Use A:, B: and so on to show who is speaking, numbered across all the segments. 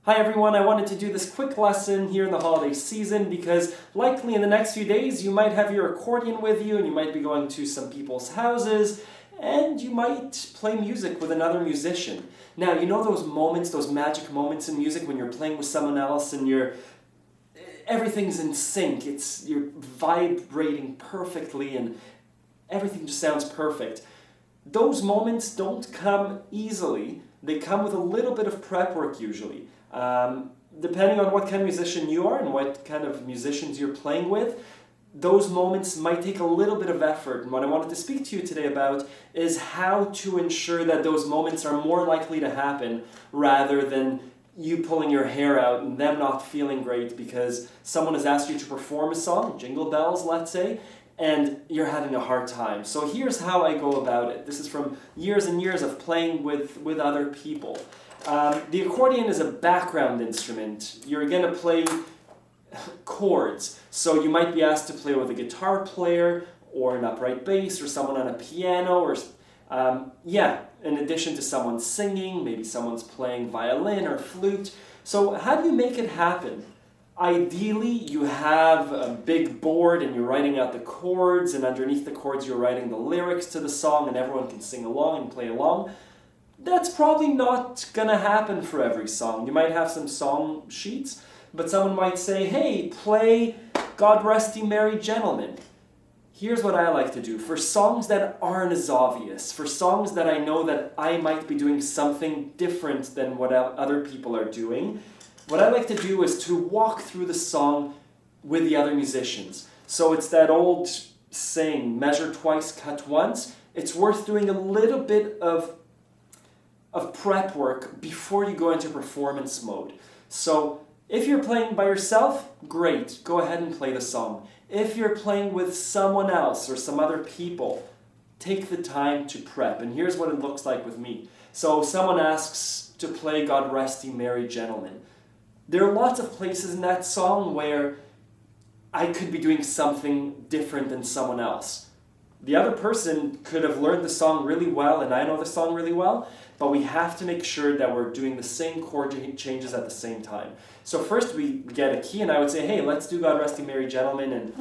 A: Hi everyone, I wanted to do this quick lesson here in the holiday season because likely in the next few days you might have your accordion with you and you might be going to some people's houses and you might play music with another musician. Now, you know those moments, those magic moments in music when you're playing with someone else and everything's in sync, you're vibrating perfectly and everything just sounds perfect. Those moments don't come easily. They come with a little bit of prep work usually. Depending on what kind of musician you are and what kind of musicians you're playing with, those moments might take a little bit of effort. And what I wanted to speak to you today about is how to ensure that those moments are more likely to happen rather than you pulling your hair out and them not feeling great because someone has asked you to perform a song, Jingle Bells, let's say, and you're having a hard time. So here's how I go about it. This is from years and years of playing with other people. The accordion is a background instrument. You're going to play chords. So you might be asked to play with a guitar player or an upright bass or someone on a piano or in addition to someone singing, maybe someone's playing violin or flute. So how do you make it happen? Ideally, you have a big board and you're writing out the chords, and underneath the chords you're writing the lyrics to the song and everyone can sing along and play along. That's probably not gonna happen for every song. You might have some song sheets, but someone might say, hey, play God Rest Ye Merry Gentlemen. Here's what I like to do. For songs that aren't as obvious, for songs that I know that I might be doing something different than what other people are doing, what I like to do is to walk through the song with the other musicians. So it's that old saying, measure twice, cut once. It's worth doing a little bit of prep work before you go into performance mode. So if you're playing by yourself, great, go ahead and play the song. If you're playing with someone else or some other people, take the time to prep. And here's what it looks like with me. So someone asks to play God Rest Ye Merry Gentlemen. There are lots of places in that song where I could be doing something different than someone else. The other person could have learned the song really well and I know the song really well, but we have to make sure that we're doing the same chord changes at the same time. So first we get a key and I would say, hey, let's do God Rest Ye Merry Gentlemen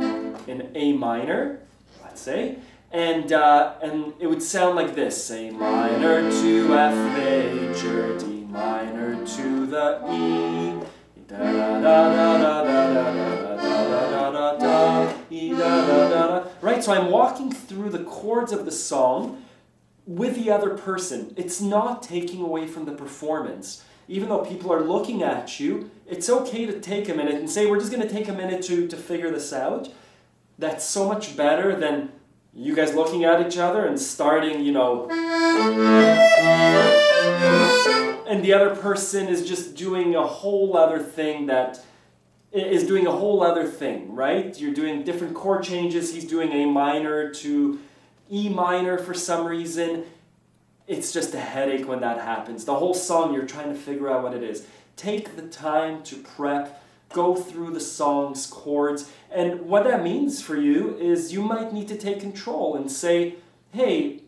A: in A minor, let's say, and it would sound like this: A minor to F major, D minor to the E, da da da da da da da da da da E da da da. Right, so I'm walking through the chords of the song with the other person. It's not taking away from the performance. Even though people are looking at you, it's okay to take a minute and say, we're just going to take a minute to figure this out. That's so much better than you guys looking at each other and starting, and the other person is just doing a whole other thing right? You're doing different chord changes. He's doing A minor to E minor for some reason. It's just a headache when that happens. The whole song, you're trying to figure out what it is. Take the time to prep, go through the song's chords, and what that means for you is you might need to take control and say, hey,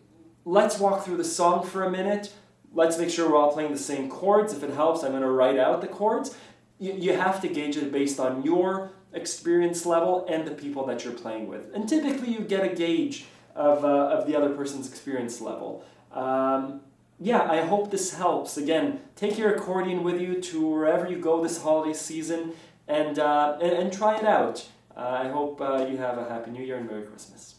A: let's walk through the song for a minute. Let's make sure we're all playing the same chords. If it helps, I'm going to write out the chords. You have to gauge it based on your experience level and the people that you're playing with. And typically you get a gauge of the other person's experience level. I hope this helps. Again, take your accordion with you to wherever you go this holiday season and try it out. I hope you have a Happy New Year and Merry Christmas.